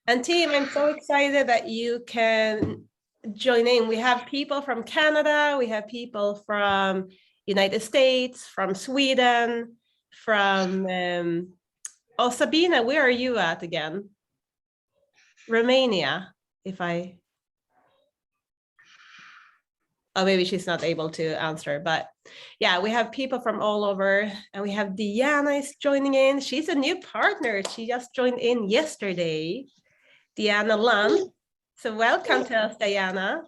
And team, I'm so excited that you can join in. We have people from Canada, we have people from United States, from Sweden, from oh, Sabina, where are you at again? Romania, if I oh, maybe she's not able to answer, but yeah, we have people from all over, and we have Diana is joining in. She's a new partner. She just joined in yesterday, Diana Lund. So welcome to us, Diana.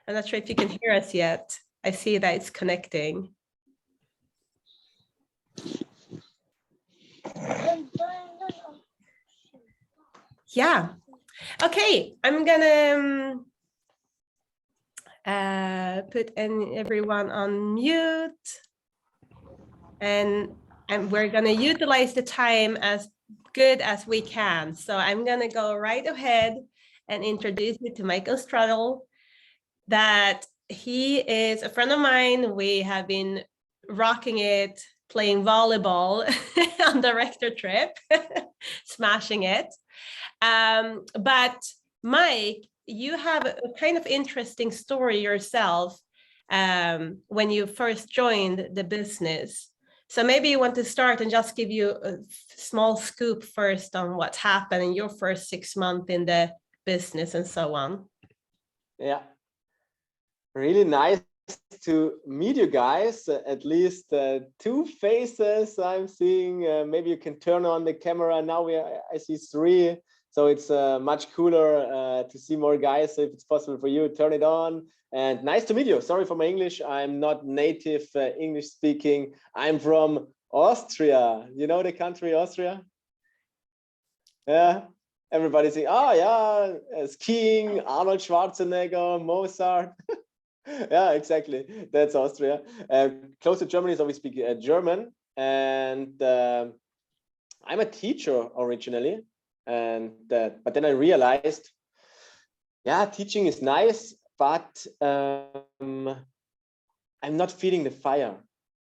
I'm not sure if you can hear us yet. I see that it's connecting. Yeah. Okay, I'm gonna put everyone on mute, and we're gonna utilize the time as good as we can. So I'm gonna go right ahead and introduce you to Michael Stuttler. That he is a friend of mine. We have been rocking it, playing volleyball on the Rector trip, smashing it. But Mike, you have a kind of interesting story yourself when you first joined the business. So maybe you want to start and just give you a small scoop first on what happened in your first 6 months in the business and so on. Yeah, really nice to meet you guys. At least 2 faces I'm seeing. Maybe you can turn on the camera now. I see 3. So it's much cooler to see more guys. So if it's possible for you, turn it on. And nice to meet you. Sorry for my English. I'm not native English speaking. I'm from Austria. You know the country Austria? Yeah. Everybody's saying, oh yeah, skiing, Arnold Schwarzenegger, Mozart. Yeah, exactly. That's Austria. Close to Germany, so we speak German. And I'm a teacher originally. And but then I realized, yeah, teaching is nice, but I'm not feeling the fire.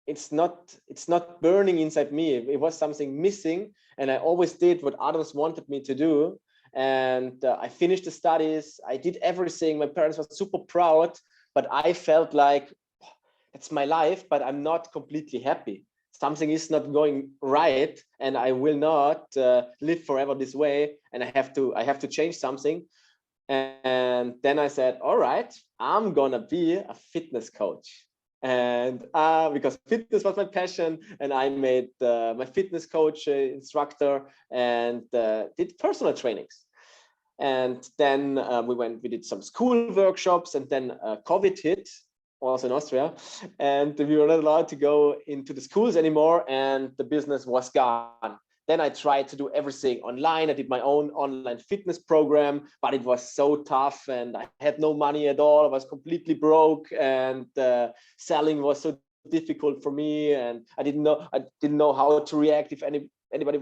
It's not burning inside me. It was something missing, and I always did what others wanted me to do. And I finished the studies. I did everything. My parents were super proud, but I felt like it's my life, but I'm not completely happy. Something is not going right, and I will not live forever this way. And I have to change something. And then I said, all right, I'm gonna be a fitness coach. And because fitness was my passion, and I made my fitness coach instructor and did personal trainings. And then we did some school workshops, and then COVID hit, also in Austria, and we were not allowed to go into the schools anymore, and the business was gone. Then I tried to do everything online. I did my own online fitness program, but it was so tough, and I had no money at all. I was completely broke, and selling was so difficult for me, and I didn't know how to react if anybody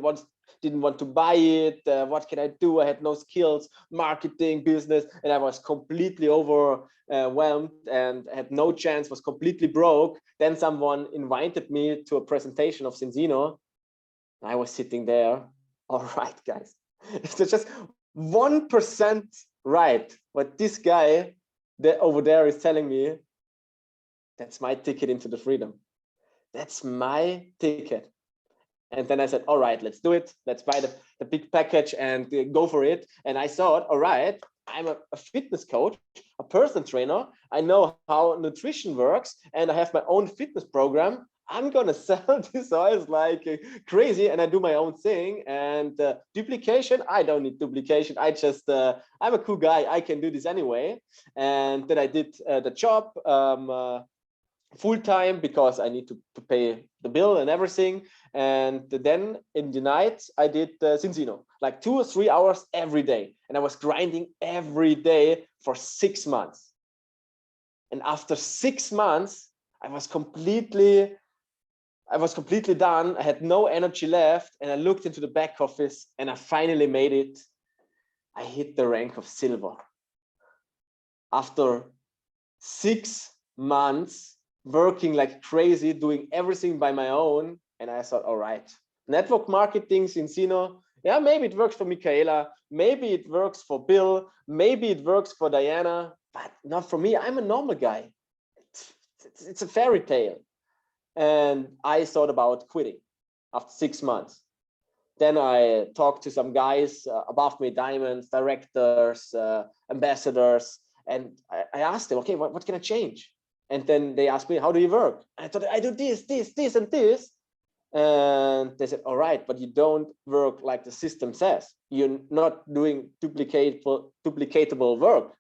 didn't want to buy it. What can I do? I had no skills, marketing, business, and I was completely overwhelmed and had no chance, was completely broke. Then someone invited me to a presentation of Cincino. I was sitting there. All right, guys, it's just 1% right what this guy over there is telling me. That's my ticket into the freedom. That's my ticket. And then I said, all right, let's do it. Let's buy the big package and go for it. And I thought, all right, I'm a fitness coach, a personal trainer. I know how nutrition works, and I have my own fitness program. I'm gonna sell this oils like crazy, and I do my own thing. And duplication, I don't need duplication. I'm a cool guy. I can do this anyway. And then I did the job full time because I need to pay the bill and everything. And then in the night, I did Cincino, like 2 or 3 hours every day. And I was grinding every day for 6 months. And after 6 months, I was completely done. I had no energy left. And I looked into the back office, and I finally made it. I hit the rank of silver. After 6 months, working like crazy, doing everything by my own. And I thought, all right, network marketing, Cincino, Yeah, maybe it works for Michaela, maybe it works for Bill, maybe it works for Diana, but not for me. I'm a normal guy. It's a fairy tale. And I thought about quitting after 6 months. Then I talked to some guys above me, diamonds, directors, ambassadors, and I asked them, okay, what can I change? And then they asked me, how do you work? I thought, I do this, and this. And they said, all right, but you don't work like the system says. You're not doing duplicatable work.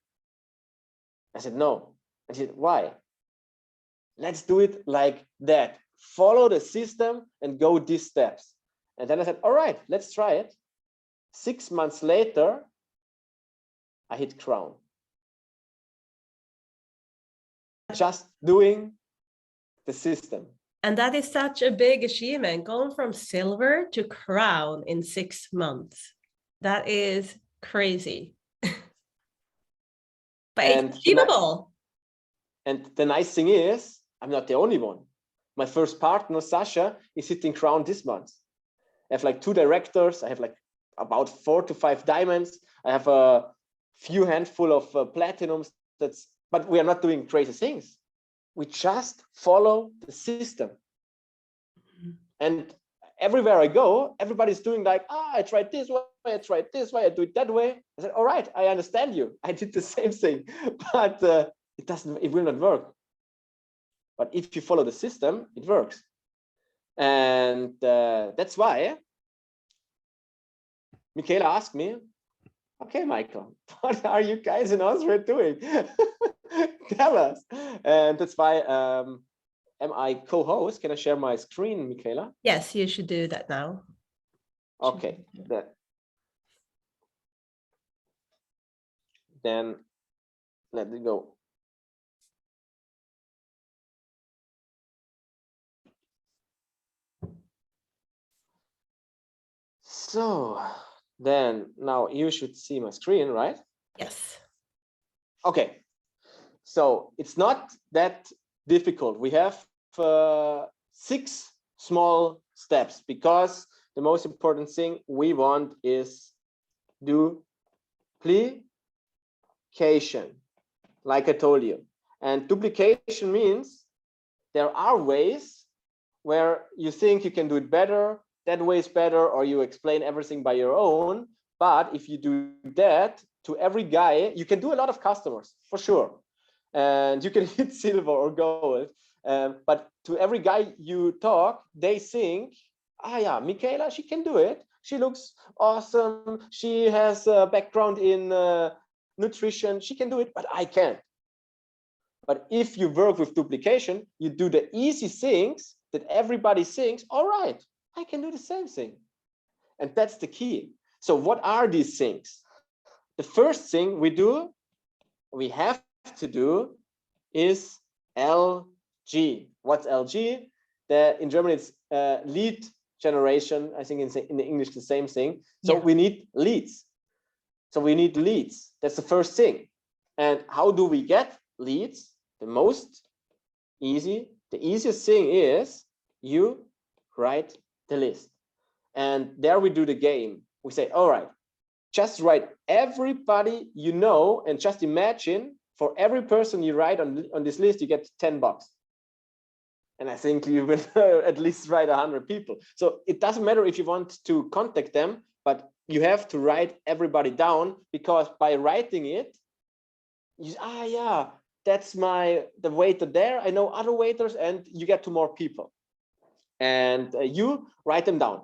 I said, no. I said, why? Let's do it like that. Follow the system and go these steps. And then I said, all right, let's try it. 6 months later, I hit crown. Just doing the system. And that is such a big achievement, going from silver to crown in 6 months. That is crazy. But it's achievable. And the nice thing is, I'm not the only one. My first partner, Sasha, is hitting crown this month. I have like 2 directors. I have like about 4 to 5 diamonds. I have a few handful of platinums. But we are not doing crazy things. We just follow the system. And everywhere I go, everybody's doing like, I tried this way, I tried this way, I do it that way. I said, all right, I understand you. I did the same thing, but it will not work. But if you follow the system, it works. And that's why Michaela asked me, okay, Michael, what are you guys in Austria doing? Tell us. And that's why am I co-host? Can I share my screen, Michaela? Yes, you should do that now. Okay. Then let it go. So then now you should see my screen, right? Yes. Okay. So it's not that difficult. We have 6 small steps because the most important thing we want is duplication, like I told you. And duplication means there are ways where you think you can do it better, that way is better, or you explain everything by your own. But if you do that to every guy, you can do a lot of customers for sure. And you can hit silver or gold. But to every guy you talk, they think, yeah, Michaela, she can do it. She looks awesome. She has a background in nutrition. She can do it, but I can't. But if you work with duplication, you do the easy things that everybody thinks, all right, I can do the same thing. And that's the key. So what are these things? The first thing we have to do is LG. What's LG? In German, it's lead generation. I think in English, the same thing. So we need leads. So we need leads. That's the first thing. And how do we get leads? The easiest thing is you write the list. And there we do the game. We say, all right, just write everybody you know, and just imagine for every person you write on this list, you get $10. And I think you will at least write 100 people. So it doesn't matter if you want to contact them, but you have to write everybody down, because by writing it, yeah, that's the waiter there. I know other waiters, and you get to more people. And you write them down.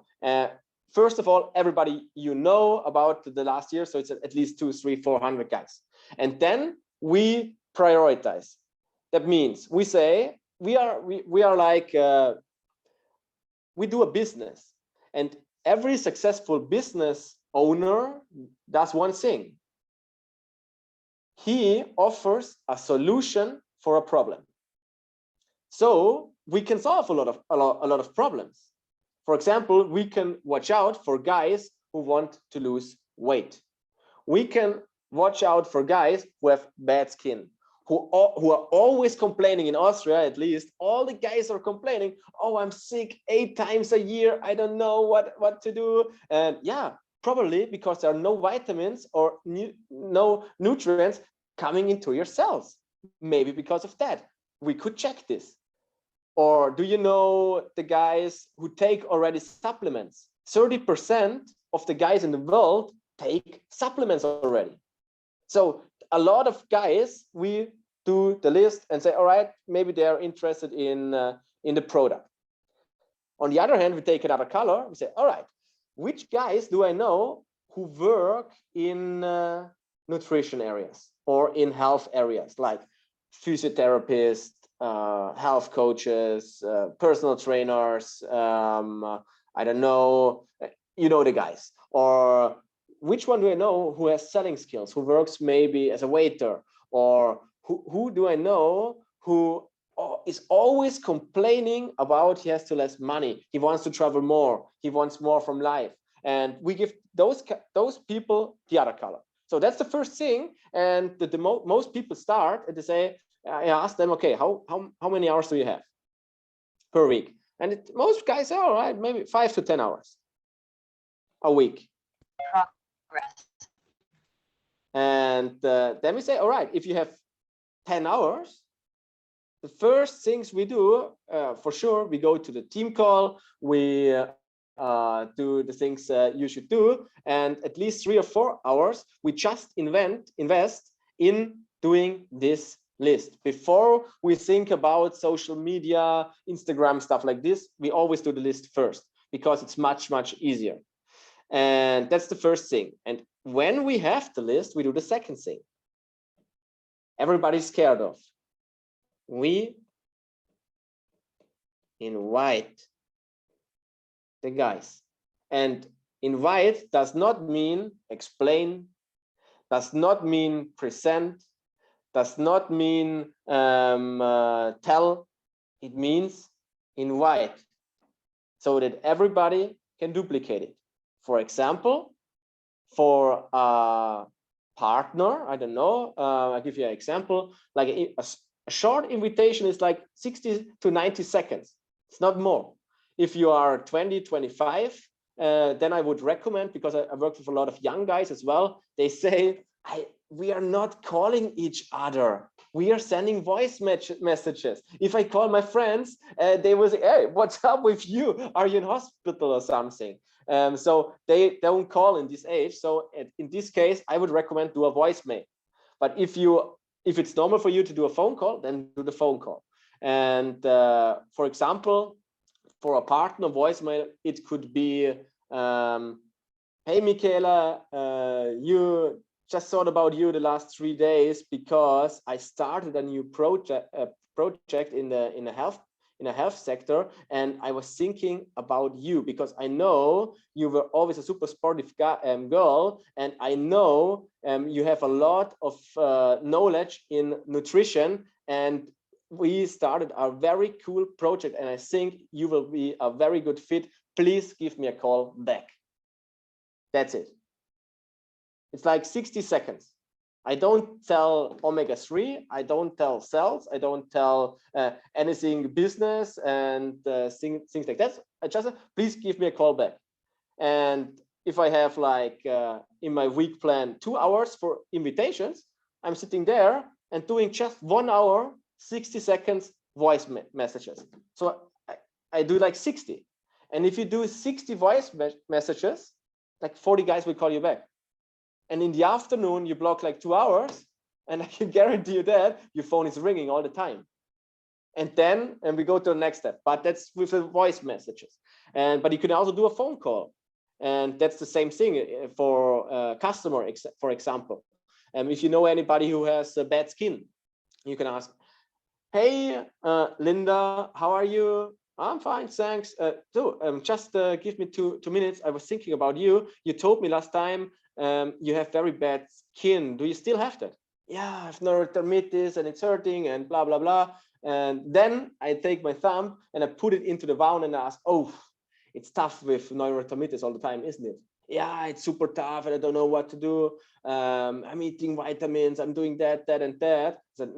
First of all, everybody you know about the last year. So it's at least 200, 300, 400 guys. And then we prioritize. That means we say we are like we do a business, and every successful business owner does one thing. He offers a solution for a problem. So we can solve a lot of problems. For example, we can watch out for guys who want to lose weight. We can watch out for guys who have bad skin, who are always complaining. In Austria, at least, all the guys are complaining, oh, I'm sick 8 times a year. I don't know what to do. And yeah, probably because there are no vitamins or no nutrients coming into your cells. Maybe because of that. We could check this. Or do you know the guys who take already supplements? 30% of the guys in the world take supplements already. So a lot of guys, we do the list and say, all right, maybe they are interested in the product. On the other hand, we take another color. We say, all right, which guys do I know who work in nutrition areas or in health areas like physiotherapists, health coaches, personal trainers, I don't know, you know the guys. Or which one do I know who has selling skills, who works maybe as a waiter? Or who do I know who is always complaining about he has to less money, he wants to travel more, he wants more from life? And we give those people the other color. So that's the first thing. And most people start and they say, I ask them, okay, how many hours do you have per week? And most guys say, all right, maybe 5 to 10 hours a week. Progress. And then we say, all right, if you have 10 hours, the first things we do, for sure, we go to the team call, we do the things you should do, and at least 3 or 4 hours, we just invest in doing this list. Before we think about social media, Instagram, stuff like this, we always do the list first because it's much, much easier. And that's the first thing. And when we have the list, we do the second thing. Everybody's scared of. We invite the guys. And invite does not mean explain, does not mean present, does not mean tell. It means invite so that everybody can duplicate it. For example, for a partner, I don't know, I'll give you an example, like a short invitation is like 60 to 90 seconds. It's not more. If you are 20, 25, then I would recommend, because I work with a lot of young guys as well, they say, we are not calling each other. We are sending voice messages. If I call my friends, they will say, hey, what's up with you? Are you in hospital or something? So they don't call in this age. So in this case, I would recommend do a voicemail. But if it's normal for you to do a phone call, then do the phone call. And for example, for a partner voicemail, it could be, hey, Michaela, you just thought about you the last 3 days because I started a new project in the health sector, and I was thinking about you because I know you were always a super sportive girl, and I know you have a lot of knowledge in nutrition, and we started a very cool project, and I think you will be a very good fit. Please give me a call back. That's it. It's like 60 seconds. I don't tell omega-3, I don't tell cells, I don't tell anything business and things like that. I just please give me a call back. And if I have like in my week plan 2 hours for invitations, I'm sitting there and doing just 1 hour, 60 seconds voice messages. So I do like 60. And if you do 60 voice messages, like 40 guys will call you back. And in the afternoon, you block like 2 hours, and I can guarantee you that your phone is ringing all the time. And then, we go to the next step, but that's with the voice messages. But you can also do a phone call. And that's the same thing for customer, for example. If you know anybody who has bad skin, you can ask, hey, Linda, how are you? I'm fine, thanks. Just give me two minutes. I was thinking about you. You told me last time you have very bad skin. Do you still have that? Yeah, I have neurodermitis and it's hurting and blah, blah, blah. And then I take my thumb and I put it into the wound and ask, oh, it's tough with neurodermitis all the time, isn't it? Yeah, it's super tough and I don't know what to do. I'm eating vitamins, I'm doing that, and that. I said,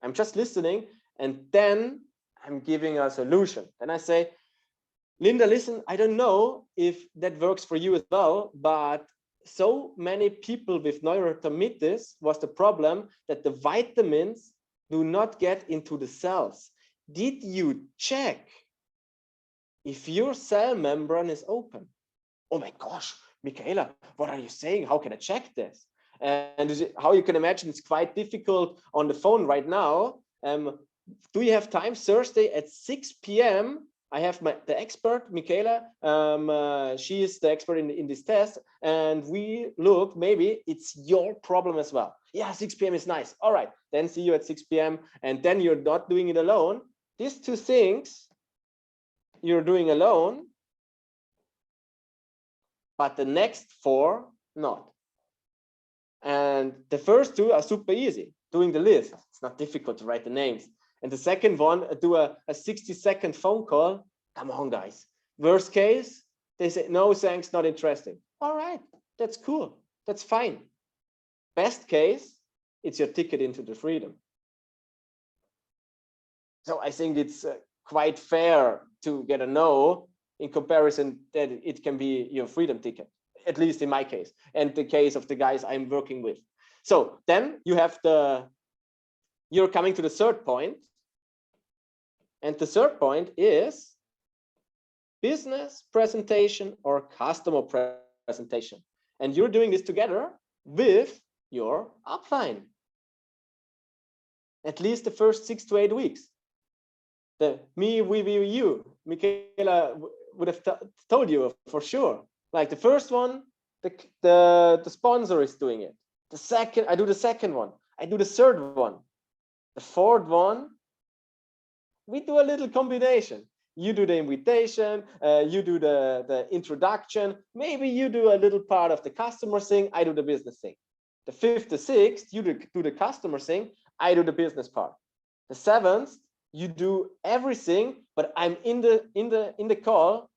I'm just listening. And then I'm giving a solution. And I say, Linda, listen, I don't know if that works for you as well, but so many people with neurodermitis was the problem that the vitamins do not get into the cells. Did you check if your cell membrane is open? Oh my gosh, Michaela, what are you saying? How can I check this? And how you can imagine, it's quite difficult on the phone right now. Do you have time Thursday at 6 p.m.? I have the expert, Michaela. She is the expert in this test. And we look, maybe it's your problem as well. Yeah, 6 p.m. is nice. All right, then see you at 6 p.m. And then you're not doing it alone. These two things you're doing alone, but the next four, not. And the first two are super easy, doing the list. It's not difficult to write the names. And the second one, do a 60-second phone call. Come on, guys. Worst case, they say, no, thanks, not interesting. All right, that's cool. That's fine. Best case, it's your ticket into the freedom. So I think it's quite fair to get a no in comparison that it can be your freedom ticket, at least in my case, and the case of the guys I'm working with. So then you have you're coming to the third point. And the third point is business presentation or customer presentation. And you're doing this together with your upline. At least the first 6 to 8 weeks. Me, we, you. Michaela would have told you for sure. Like the first one, the sponsor is doing it. The second, I do the second one. I do the third one. The fourth one, we do a little combination. You do the invitation, you do the introduction. Maybe you do a little part of the customer thing. I do the business thing. The fifth, the sixth, you do the customer thing. I do the business part. The seventh, you do everything, but I'm in the call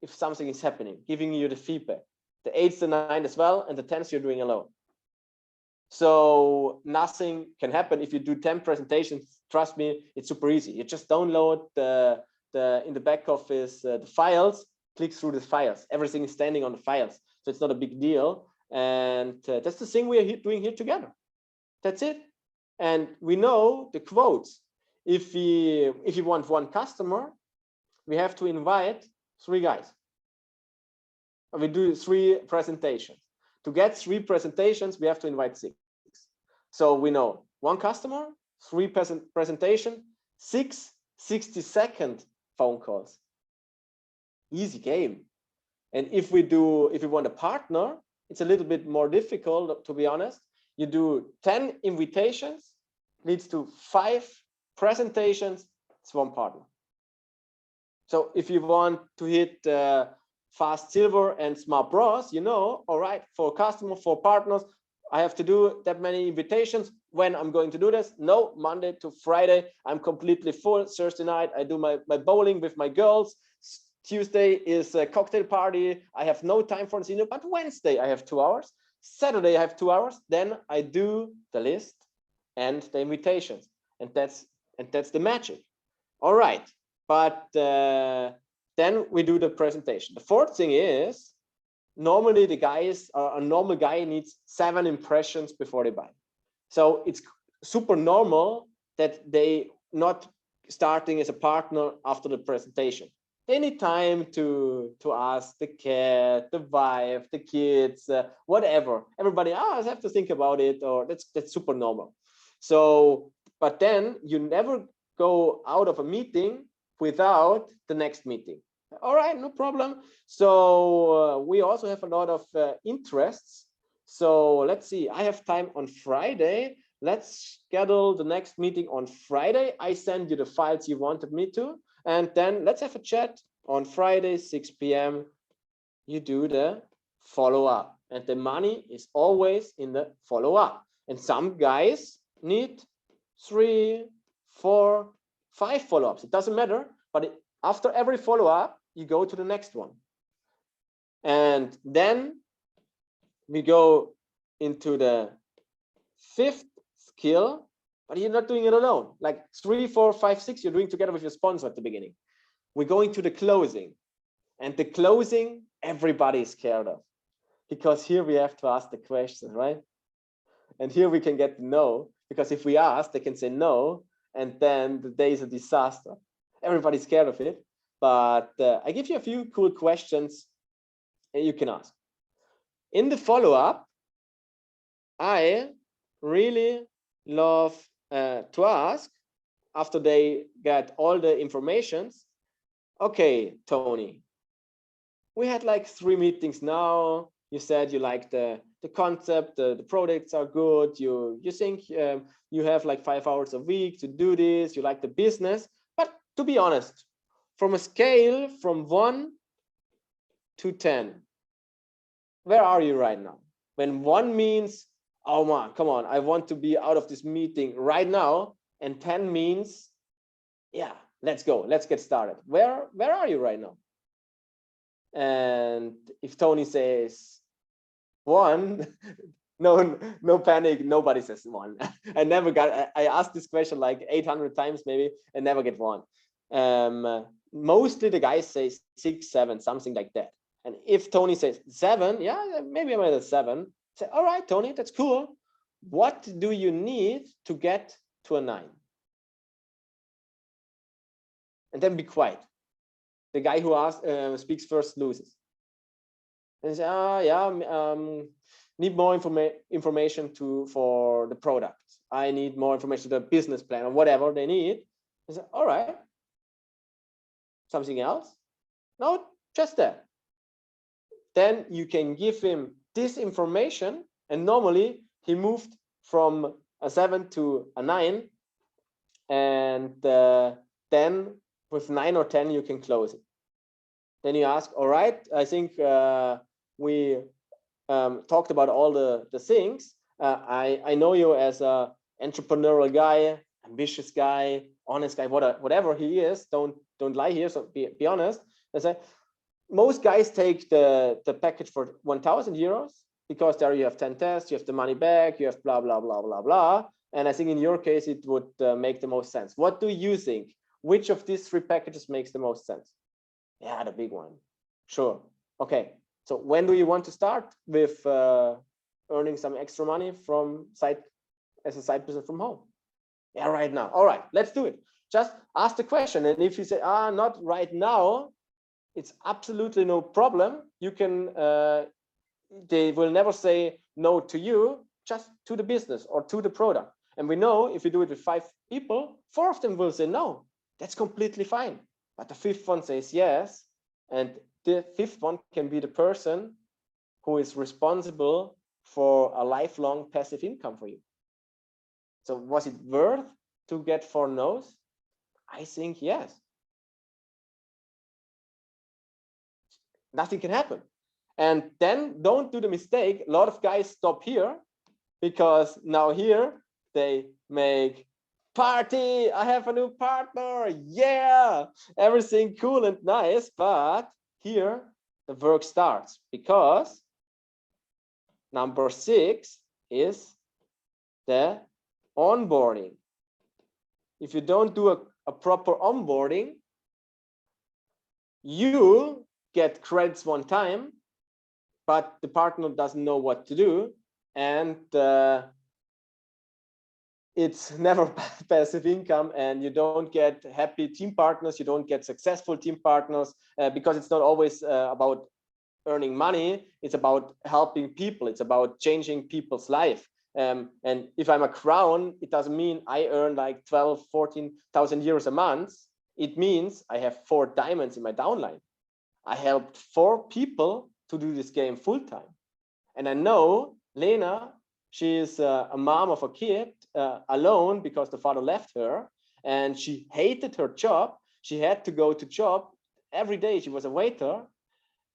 if something is happening, giving you the feedback. The eighth, the ninth as well, and the 10th you're doing alone. So nothing can happen if you do 10 presentations. Trust me, it's super easy. You just download in the back office the files, click through the files. Everything is standing on the files, so it's not a big deal. And that's the thing we are doing here together. That's it. And we know the quotes. If you want one customer, we have to invite 3 guys. We do 3 presentations. To get 3 presentations, we have to invite 6. So we know 1 customer, 3 presentation, 6 60-second phone calls. Easy game. And if we want a partner, it's a little bit more difficult, to be honest. You do 10 invitations, leads to 5 presentations, it's 1 partner. So if you want to hit fast silver and smart bros, you know, all right, for customer, for partners, I have to do that many invitations. When I'm going to do this? No, Monday to Friday, I'm completely full. Thursday night, I do my bowling with my girls. Tuesday is a cocktail party. I have no time for it, but Wednesday I have 2 hours. Saturday I have 2 hours. Then I do the list and the invitations, and that's the magic. All right, but then we do the presentation. The fourth thing is, normally a normal guy needs 7 impressions before they buy. So it's super normal that they not starting as a partner after the presentation. They need time to ask the cat, the wife, the kids, whatever. Everybody, I have to think about it, or that's super normal. So, but then you never go out of a meeting without the next meeting. All right, no problem. So we also have a lot of interests. So let's see, I have time on Friday. Let's schedule the next meeting on Friday. I send you the files you wanted me to, and then let's have a chat on Friday, 6 p.m. You do the follow-up, and the money is always in the follow-up. And some guys need 3, 4, 5 follow-ups. It doesn't matter, but after every follow-up, you go to the next one. And then we go into the 5th skill, but you're not doing it alone. Like 3, 4, 5, 6, you're doing together with your sponsor at the beginning. We're going to the closing. And the closing, everybody is scared of, because here we have to ask the question, right? And here we can get the no, because if we ask, they can say no, and then the day is a disaster. Everybody's scared of it. But I give you a few cool questions you can ask. In the follow-up, I really love to ask, after they get all the informations, okay, Tony, we had like 3 meetings now. You said you like the concept, the products are good. You think you have like 5 hours a week to do this. You like the business. But to be honest, from a scale from 1 to 10, where are you right now? When 1 means, oh man, come on, I want to be out of this meeting right now, and 10 means, yeah, let's go, let's get started. Where are you right now? And if Tony says 1, no panic, nobody says 1. I asked this question like 800 times maybe and never get 1. Mostly the guys say 6, 7, something like that. And if Tony says 7, yeah, maybe I'm at a 7. Say, all right, Tony, that's cool. What do you need to get to a 9? And then be quiet. The guy who speaks first loses. And say, need more information for the product. I need more information, the business plan or whatever they need. I say, all right. Something else? No, just that. Then you can give him this information, and normally he moved from a 7 to a 9, and then with 9 or 10 you can close it. Then you ask, all right, I think we talked about all the things. I know you as a entrepreneurial guy, ambitious guy, honest guy, whatever he is. Don't lie here. So be honest. I say most guys take the package for 1,000 euros because there you have 10 tests, you have the money back, you have blah blah blah blah blah. And I think in your case it would make the most sense. What do you think? Which of these 3 packages makes the most sense? Yeah, the big one. Sure. Okay. So when do you want to start with earning some extra money from as a side business from home? Yeah, right now. All right, let's do it. Just ask the question. And if you say, not right now, it's absolutely no problem. You can, they will never say no to you, just to the business or to the product. And we know if you do it with 5 people, 4 of them will say no. That's completely fine. But the 5th one says yes. And the 5th one can be the person who is responsible for a lifelong passive income for you. So was it worth to get 4 no's? I think yes. Nothing can happen. And then don't do the mistake. A lot of guys stop here because now here they make party. I have a new partner. Yeah, everything cool and nice. But here the work starts, because number 6 is the onboarding. If you don't do a proper onboarding, you get credits one time, but the partner doesn't know what to do, and it's never passive income, and you don't get happy team partners, you don't get successful team partners, because it's not always about earning money, it's about helping people, it's about changing people's life. And if I'm a crown, it doesn't mean I earn like 12, 14,000 euros a month. It means I have 4 diamonds in my downline. I helped 4 people to do this game full time. And I know Lena, she is a mom of a kid alone because the father left her, and she hated her job. She had to go to job every day. She was a waiter,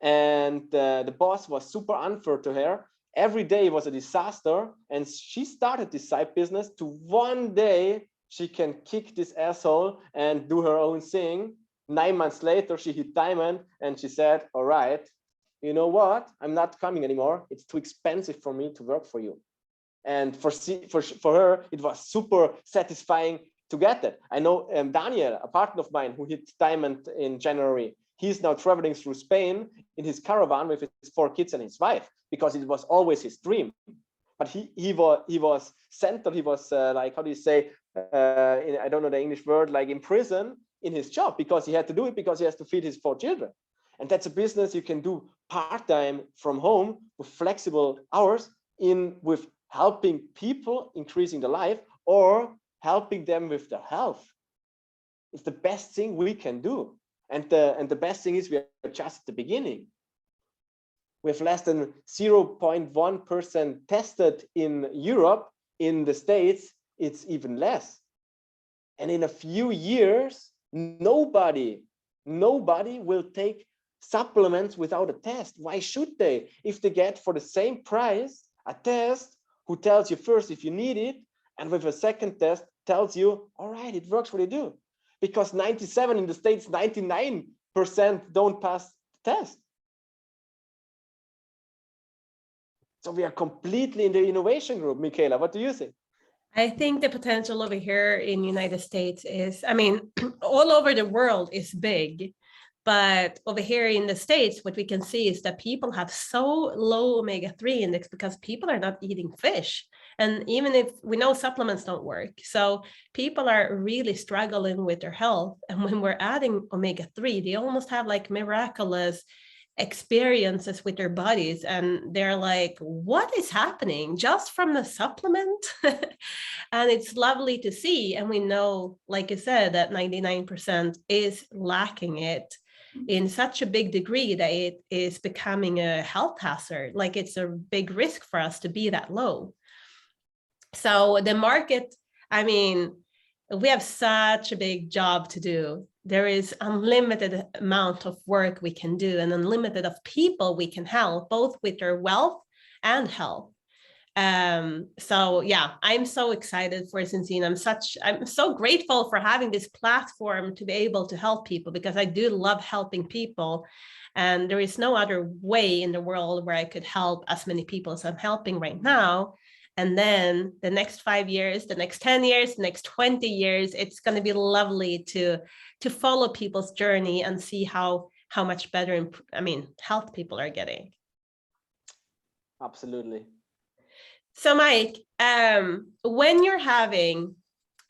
and the boss was super unfair to her. Every day was a disaster, and she started this side business to one day she can kick this asshole and do her own thing. 9 months later, she hit diamond, and she said, all right, you know what? I'm not coming anymore. It's too expensive for me to work for you. And for her, it was super satisfying to get that. I know Daniel, a partner of mine who hit diamond in January, he's now traveling through Spain in his caravan with his 4 kids and his wife, because it was always his dream. But he was centered, he was like, how do you say, I don't know the English word, like in prison in his job, because he had to do it because he has to feed his 4 children. And that's a business you can do part-time from home with flexible hours, with helping people increasing their life or helping them with their health. It's the best thing we can do. And the best thing is we are just at the beginning. We have less than 0.1% tested in Europe. In the States, it's even less. And in a few years, nobody will take supplements without a test. Why should they? If they get for the same price a test who tells you first if you need it, and with a second test tells you, all right, it works what you do. Because 97 in the States, 99% don't pass the test. So we are completely in the innovation group. Michaela, what do you think? I think the potential over here in the United States is, I mean, all over the world is big. But over here in the States, what we can see is that people have so low omega-3 index because people are not eating fish. And even if we know supplements don't work, so people are really struggling with their health. And when we're adding omega-3, they almost have like miraculous experiences with their bodies. And they're like, what is happening just from the supplement? And it's lovely to see. And we know, like you said, that 99% is lacking it in such a big degree that it is becoming a health hazard. Like it's a big risk for us to be that low. So the market, I mean, we have such a big job to do. There is unlimited amount of work we can do and unlimited of people we can help, both with their wealth and health. So yeah, I'm so excited for Sensine. I'm so grateful for having this platform to be able to help people, because I do love helping people. And there is no other way in the world where I could help as many people as I'm helping right now. And then the next 5 years, the next 10 years, the next 20 years, it's going to be lovely to follow people's journey and see how much better, health people are getting. Absolutely. So Mike, when you're having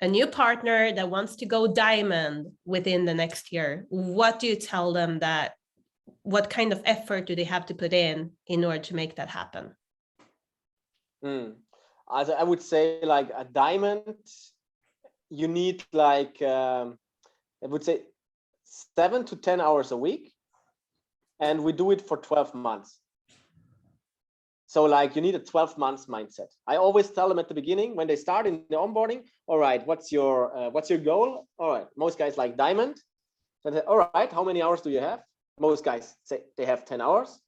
a new partner that wants to go diamond within the next year, what do you tell them what kind of effort do they have to put in order to make that happen? I would say, like a diamond, you need like, I would say 7 to 10 hours a week. And we do it for 12 months. So like you need a 12 months mindset. I always tell them at the beginning when they start in the onboarding, all right, what's your goal? All right, most guys like diamond. So all right, how many hours do you have? Most guys say they have 10 hours,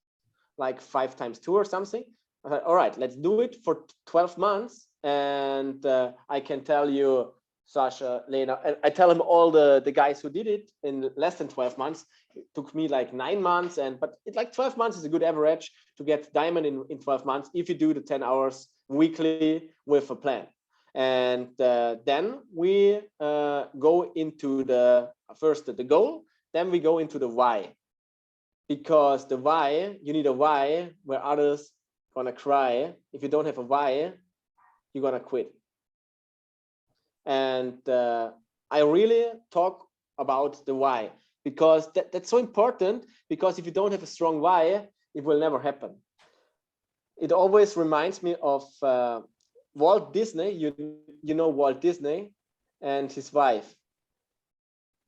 like 5 times 2 or something. I said, all right, let's do it for 12 months. And I can tell you, Sasha, Lena, I tell them all the guys who did it in less than 12 months. It took me like 9 months, but it's like 12 months is a good average to get diamond in 12 months if you do the 10 hours weekly with a plan. And then we go into the goal, then we go into the why. Because the why, you need a why where others gonna cry. If you don't have a why, you're gonna quit. And I really talk about the why, because that's so important, because if you don't have a strong why, it will never happen. It always reminds me of Walt Disney. You know Walt Disney and his wife.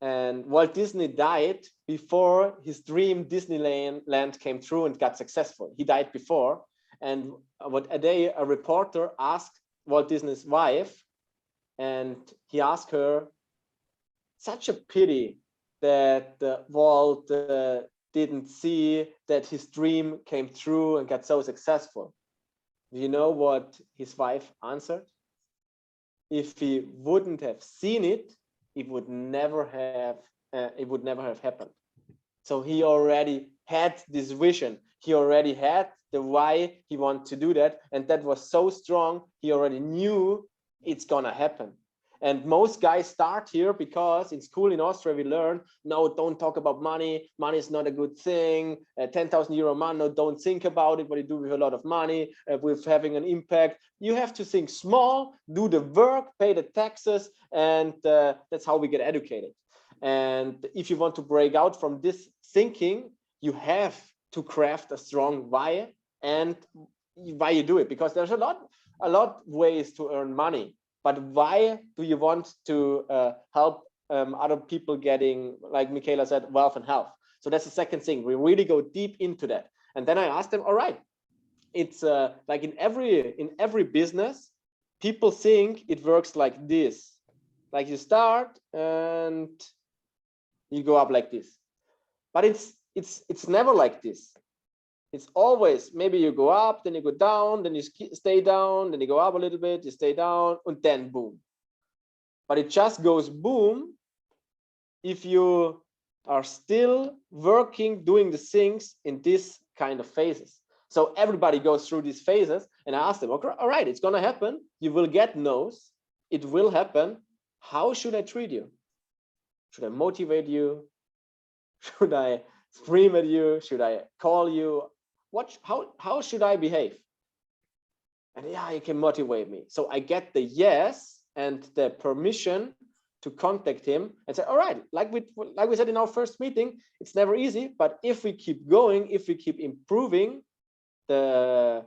And Walt Disney died before his dream Disneyland came true and got successful. He died before. And a day a reporter asked Walt Disney's wife, and he asked her, such a pity that Walt didn't see that his dream came true and got so successful. Do you know what his wife answered? If he wouldn't have seen it, it would never have happened. So he already had this vision. He already had the why he wanted to do that. And that was so strong. He already knew it's gonna happen. And most guys start here because in school in Austria we learn, no, don't talk about money. Money is not a good thing. 10,000 euro a month, no, don't think about it. What you do with a lot of money, with having an impact. You have to think small, do the work, pay the taxes, and that's how we get educated. And if you want to break out from this thinking, you have to craft a strong why and why you do it, because there's a lot ways to earn money. But why do you want to help other people getting, like Michaela said, wealth and health? So that's the second thing. We really go deep into that. And then I asked them, all right, it's like in every business, people think it works like this. Like you start and you go up like this. But it's never like this. It's always, maybe you go up, then you go down, then you stay down, then you go up a little bit, you stay down, and then boom. But it just goes boom if you are still working, doing the things in this kind of phases. So everybody goes through these phases, and I asked them, okay, all right, it's gonna happen. You will get no's. It will happen. How should I treat you? Should I motivate you? Should I scream at you? Should I call you? How should I behave? And yeah, you can motivate me. So I get the yes and the permission to contact him and say, all right, like we said in our first meeting, it's never easy, but if we keep going, if we keep improving, the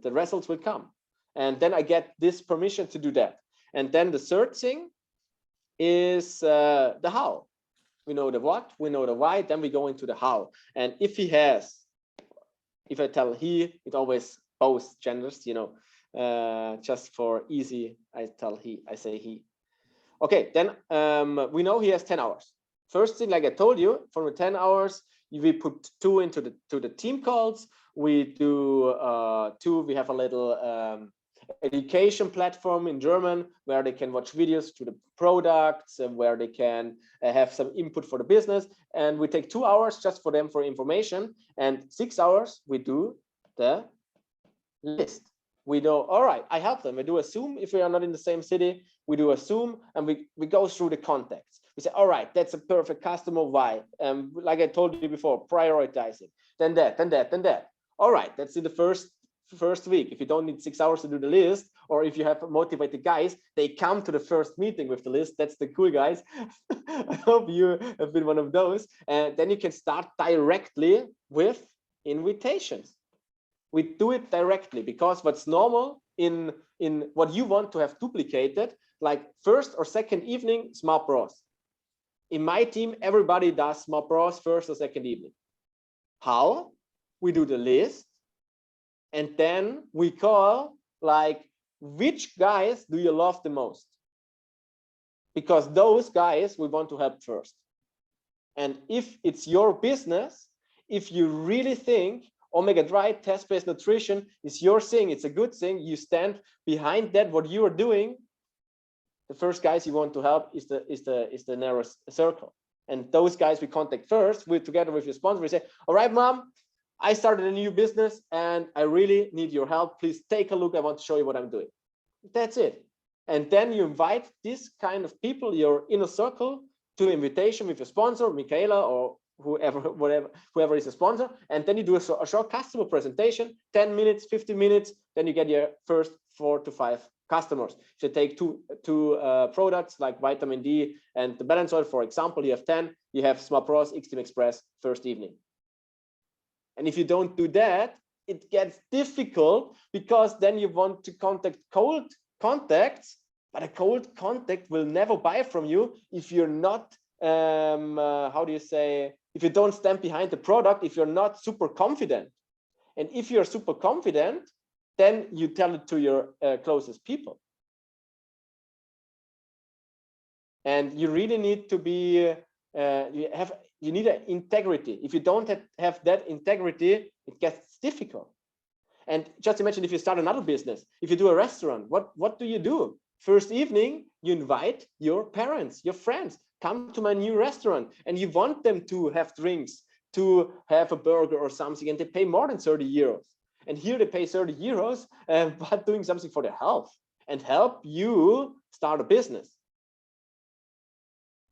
results will come. And then I get this permission to do that. And then the third thing is the how. We know the what, we know the why, then we go into the how. And if I tell he, it always both genders, just for easy, I say he. Okay, then we know he has 10 hours. First thing, like I told you, from the 10 hours, we put 2 into the team calls. We do 2, we have a little education platform in German where they can watch videos to the products and where they can have some input for the business. And we take 2 hours just for them for information, and 6 hours we do the list. We know, all right, I help them. We do a Zoom if we are not in the same city. We do a Zoom and we go through the contacts. We say, all right, that's a perfect customer. Why? Like I told you before, prioritizing. Then that, then that, then that. All right, that's in the first week. If you don't need 6 hours to do the list, or if you have motivated guys, they come to the first meeting with the list. That's the cool guys. I hope you have been one of those. And then you can start directly with invitations. We do it directly, because what's normal in what you want to have duplicated, like first or second evening, smart bros. In my team, everybody does smart bros first or second evening. How? We do the list, and then we call, like, which guys do you love the most? Because those guys we want to help first. And if it's your business, if you really think Omega Dry test-based nutrition is your thing, it's a good thing, you stand behind that, what you are doing, the first guys you want to help is the narrowest circle. And those guys we contact first, together with your sponsor. We say, all right, mom, I started a new business and I really need your help. Please take a look. I want to show you what I'm doing. That's it. And then you invite this kind of people, your inner circle, to invitation with your sponsor, Michaela, or whoever is a sponsor. And then you do a short customer presentation, 10 minutes, 15 minutes. Then you get your first 4 to 5 customers. If you take two products like vitamin D and the balance oil, for example, you have 10, you have Smart Pros, X-Team Express first evening. And if you don't do that, it gets difficult, because then you want to contact cold contacts, but a cold contact will never buy from you if you're not, how do you say, if you don't stand behind the product, if you're not super confident. And if you're super confident, then you tell it to your closest people. And you really need to be, you need an integrity. If you don't have that integrity, it gets difficult. And just imagine if you start another business, if you do a restaurant, what do you do? First evening, you invite your parents, your friends, come to my new restaurant, and you want them to have drinks, to have a burger or something, and they pay more than 30 euros. And here they pay 30 euros, but doing something for their health and help you start a business.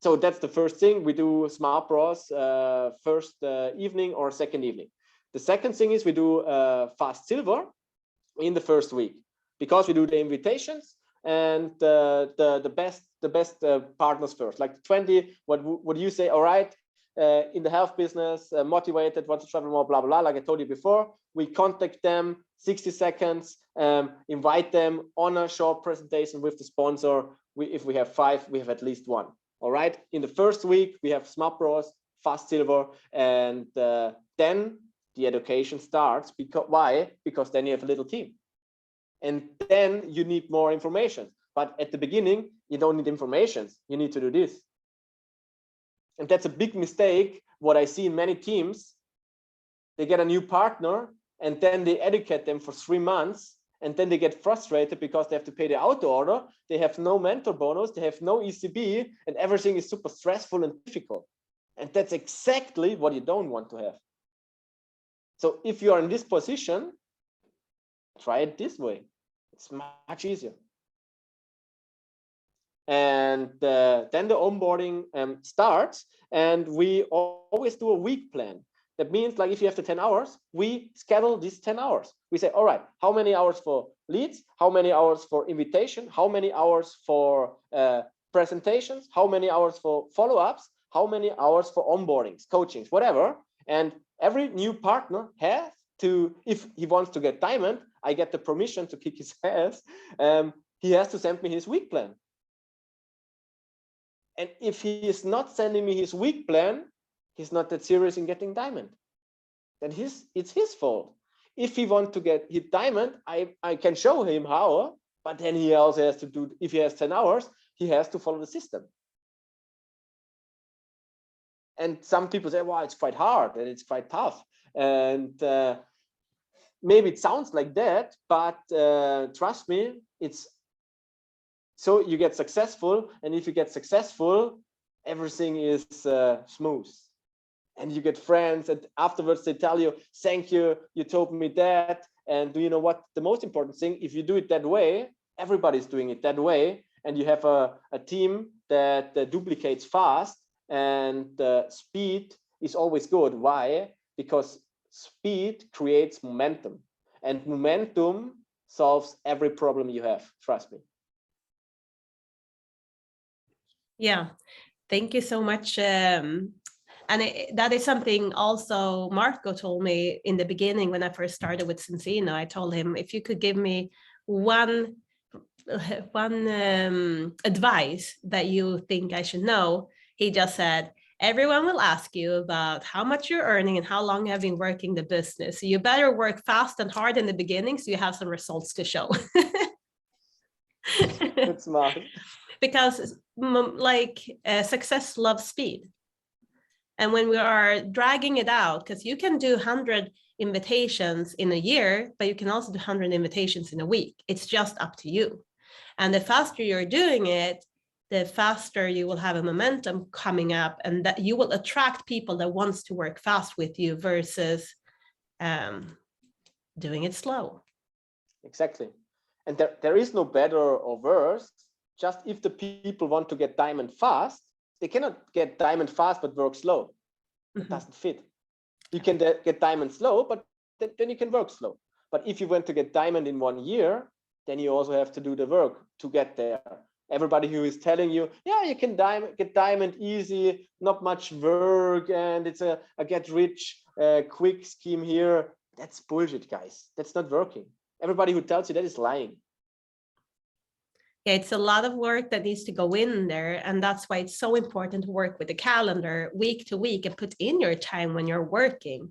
So that's the first thing we do. Smart Bros first evening or second evening. The second thing is we do fast silver in the first week, because we do the invitations and the best partners first, like 20. What you say? All right, in the health business, motivated, want to travel more, blah blah. Like I told you before, we contact them 60 seconds, invite them on a short presentation with the sponsor. If we have 5, we have at least 1. All right. In the first week, we have Smart Bros, fast silver, and then the education starts. Because why? Because then you have a little team, and then you need more information. But at the beginning, you don't need information. You need to do this, and that's a big mistake. What I see in many teams, they get a new partner, and then they educate them for 3 months. And then they get frustrated because they have to pay the auto order. They have no mentor bonus. They have no ECB, and everything is super stressful and difficult. And that's exactly what you don't want to have. So if you are in this position, try it this way. It's much easier. And then the onboarding starts, and we always do a week plan. That means, like, if you have the 10 hours, we schedule these 10 hours. We say, all right, how many hours for leads? How many hours for invitation? How many hours for presentations? How many hours for follow-ups? How many hours for onboardings, coachings, whatever? And every new partner has to, if he wants to get diamond, I get the permission to kick his ass. He has to send me his week plan. And if he is not sending me his week plan, he's not that serious in getting diamond. Then it's his fault. If he wants to get his diamond, I can show him how, but then he also has to do, if he has 10 hours, he has to follow the system. And some people say, well, it's quite hard and it's quite tough. And maybe it sounds like that, but trust me, it's so you get successful. And if you get successful, everything is smooth. And you get friends, and afterwards they tell you, thank you, you told me that. And do you know what the most important thing? If you do it that way, everybody's doing it that way, and you have a team that duplicates fast, and speed is always good. Why? Because speed creates momentum, and momentum solves every problem you have. Trust me. Yeah, thank you so much. And that is something also Marco told me in the beginning when I first started with Cincino. I told him, if you could give me one advice that you think I should know, he just said, everyone will ask you about how much you're earning and how long you have been working the business. So you better work fast and hard in the beginning so you have some results to show. That's smart. Because success loves speed. And when we are dragging it out, because you can do 100 invitations in a year, but you can also do 100 invitations in a week. It's just up to you. And the faster you're doing it, the faster you will have a momentum coming up, and that you will attract people that wants to work fast with you versus doing it slow. Exactly. And there is no better or worse. Just if the people want to get diamond fast, they cannot get diamond fast but work slow. It doesn't fit. You can get diamond slow, but then you can work slow. But if you want to get diamond in 1 year, then you also have to do the work to get there. Everybody who is telling you, yeah, you can get diamond easy, not much work, and it's a get rich quick scheme here. That's bullshit, guys. That's not working. Everybody who tells you that is lying. Yeah, it's a lot of work that needs to go in there. And that's why it's so important to work with the calendar week to week and put in your time when you're working.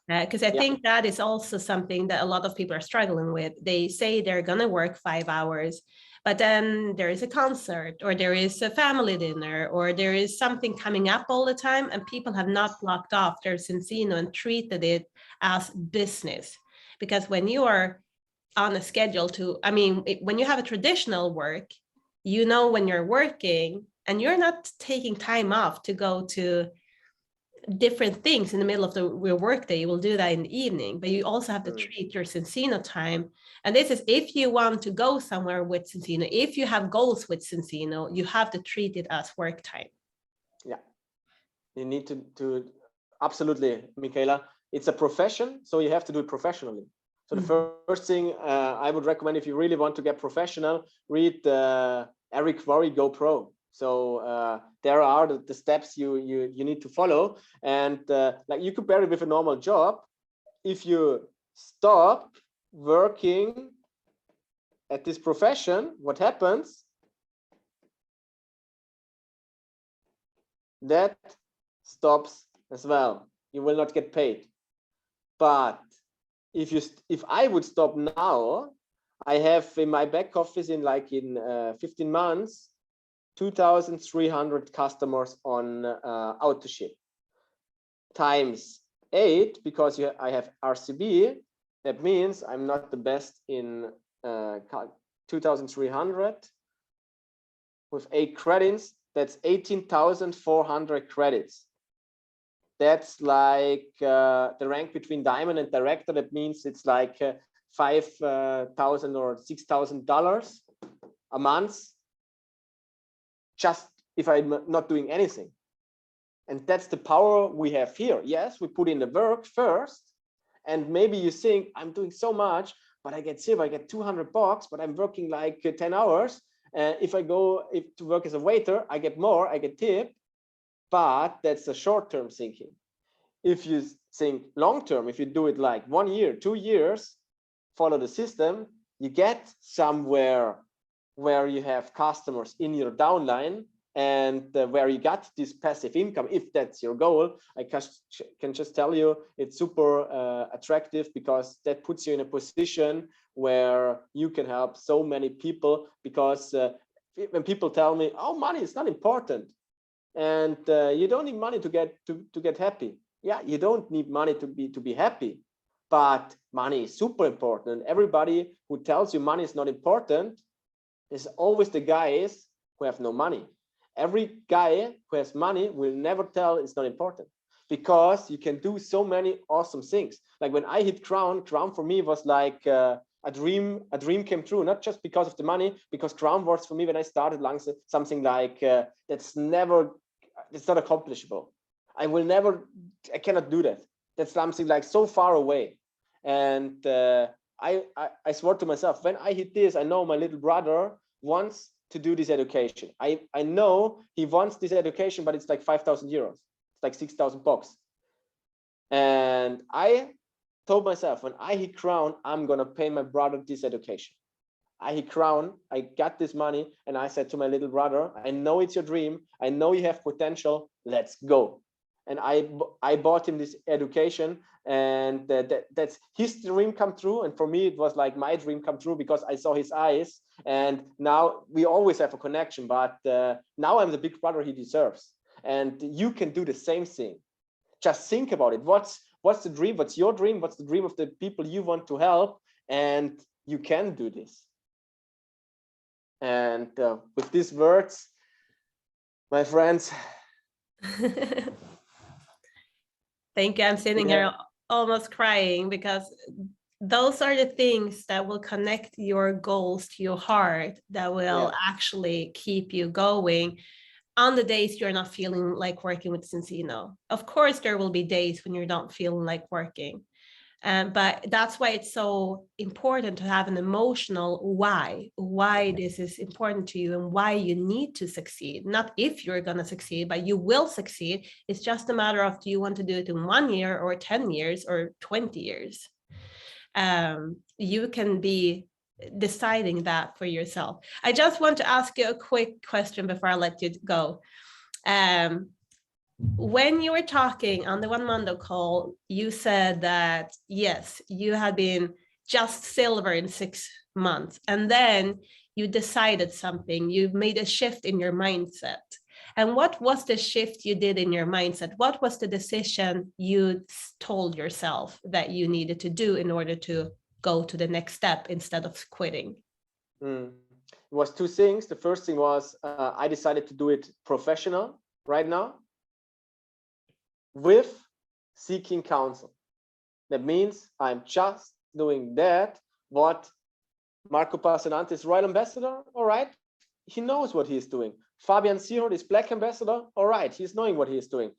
Because I think that is also something that a lot of people are struggling with. They say they're going to work 5 hours, but then there is a concert or there is a family dinner or there is something coming up all the time, and people have not blocked off their Cincino and treated it as business. Because when you are on a schedule when you have a traditional work, you know when you're working and you're not taking time off to go to different things in the middle of your workday. You will do that in the evening, but you also have to treat your Cincino time. And this is if you want to go somewhere with Cincino, if you have goals with Cincino, you have to treat it as work time. Yeah, you need to absolutely, Michaela. It's a profession, so you have to do it professionally. So the first thing I would recommend, if you really want to get professional, read Eric Worre Go Pro. So there are the steps you need to follow, and like you compare it with a normal job. If you stop working at this profession, what happens? That stops as well. You will not get paid. But if I would stop now, I have in my back office in 15 months 2,300 customers on AutoShip times 8, because I have RCB. That means I'm not the best in 2,300 with 8 credits. That's 18,400 credits. That's like the rank between diamond and director. That means it's like $5,000 or $6,000 a month, just if I'm not doing anything. And that's the power we have here. Yes, we put in the work first, and maybe you think I'm doing so much, but I get zero. I get $200, but I'm working like 10 hours. If I go to work as a waiter, I get more, I get tip. But that's a short-term thinking. If you think long-term, if you do it like 1 year, 2 years, follow the system, you get somewhere where you have customers in your downline, and where you got this passive income. If that's your goal, I can just tell you it's super attractive, because that puts you in a position where you can help so many people. Because when people tell me, oh, money is not important, and you don't need money to get happy. Yeah, you don't need money to be happy, but money is super important. And everybody who tells you money is not important is always the guys who have no money. Every guy who has money will never tell it's not important, because you can do so many awesome things. Like when I hit Crown for me was like a dream came true, not just because of the money, because Crown was for me when I started something like it's not accomplishable. I cannot do that. That's something like so far away. And I swore to myself, when I hit this, I know my little brother wants to do this education. I know he wants this education, but it's like 5,000 euros. It's like 6,000 bucks. And I told myself, when I hit Crown, I'm gonna pay my brother this education. I hit Crown, I got this money, and I said to my little brother, I know it's your dream, I know you have potential, let's go. And I bought him this education, and that's his dream come true. And for me, it was like my dream come true, because I saw his eyes, and now we always have a connection. But now I'm the big brother he deserves. And you can do the same thing. Just think about it. What's the dream? What's your dream? What's the dream of the people you want to help? And you can do this. And with these words, my friends. Thank you. I'm sitting here almost crying, because those are the things that will connect your goals to your heart, that will actually keep you going on the days you're not feeling like working with Cincino. Of course, there will be days when you're not feeling like working. But that's why it's so important to have an emotional why this is important to you, and why you need to succeed. Not if you're going to succeed, but you will succeed. It's just a matter of, do you want to do it in 1 year or 10 years or 20 years? You can be deciding that for yourself. I just want to ask you a quick question before I let you go. When you were talking on the One Mondo call, you said that, yes, you had been just silver in 6 months, and then you decided something, you made a shift in your mindset. And what was the shift you did in your mindset? What was the decision you told yourself that you needed to do in order to go to the next step instead of quitting? It was 2 things. The first thing was I decided to do it professional right now. with seeking counsel. That means I'm just doing that what Marco Passanante is Royal Ambassador, all right, he knows what he is doing. Fabian Sihort is Black Ambassador, all right, he's knowing what he is doing.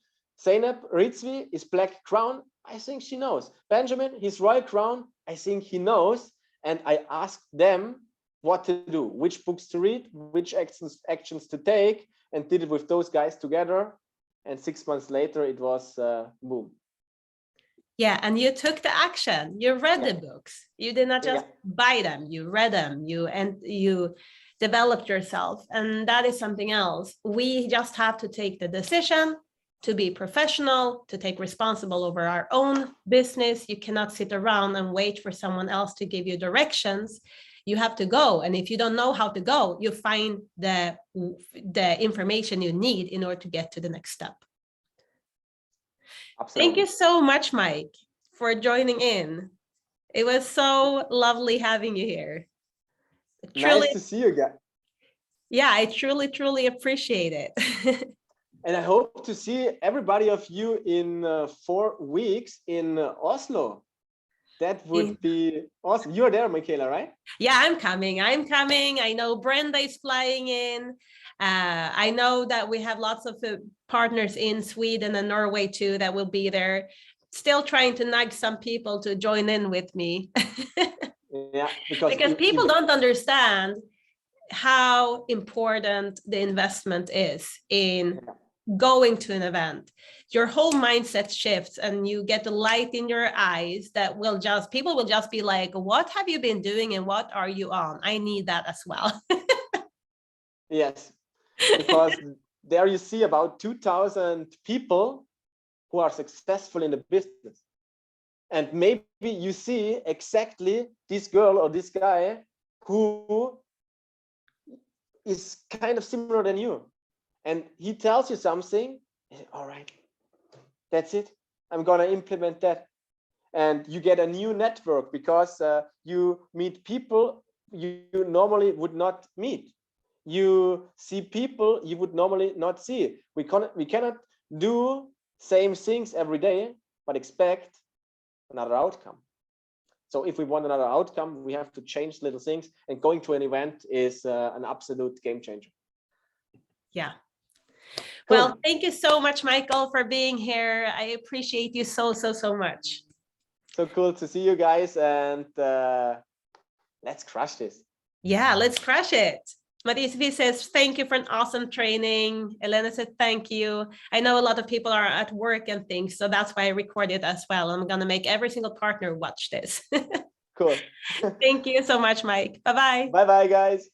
Zeynep Rizvi is Black Crown, I think she knows. Benjamin, he's Royal Crown, I think he knows. And I asked them what to do, which books to read, which actions to take, and did it with those guys together. And 6 months later, it was boom. Yeah, and you took the action. You read the books. You did not just buy them. You read them. You developed yourself, and that is something else. We just have to take the decision to be professional, to take responsible over our own business. You cannot sit around and wait for someone else to give you directions. You have to go, and if you don't know how to go, you find the information you need in order to get to the next step. Absolutely. Thank you so much, Mike, for joining in. It was so lovely having you here. Nice to see you again. Yeah, I truly appreciate it. And I hope to see everybody of you in 4 weeks in Oslo. That would be awesome. You're there, Michaela, right? Yeah, I'm coming. I know Brenda is flying in. I know that we have lots of partners in Sweden and Norway too that will be there. Still trying to nudge some people to join in with me. Yeah, because people don't understand how important the investment is in going to an event. Your whole mindset shifts and you get the light in your eyes that people will just be like, what have you been doing and what are you on? I need that as well. Yes, because there you see about 2,000 people who are successful in the business. And maybe you see exactly this girl or this guy who is kind of similar than you. And he tells you something, all right, that's it. I'm going to implement that. And you get a new network because you meet people you normally would not meet. You see people you would normally not see. We cannot do same things every day, but expect another outcome. So if we want another outcome, we have to change little things. And going to an event is an absolute game changer. Yeah. Cool. Well, thank you so much, Michael, for being here. I appreciate you so much. So cool to see you guys, and let's crush this. Yeah, let's crush it. Marisvi says, thank you for an awesome training. Elena said, thank you. I know a lot of people are at work and things, so that's why I recorded as well. I'm going to make every single partner watch this. Cool. Thank you so much, Mike. Bye-bye. Bye-bye, guys.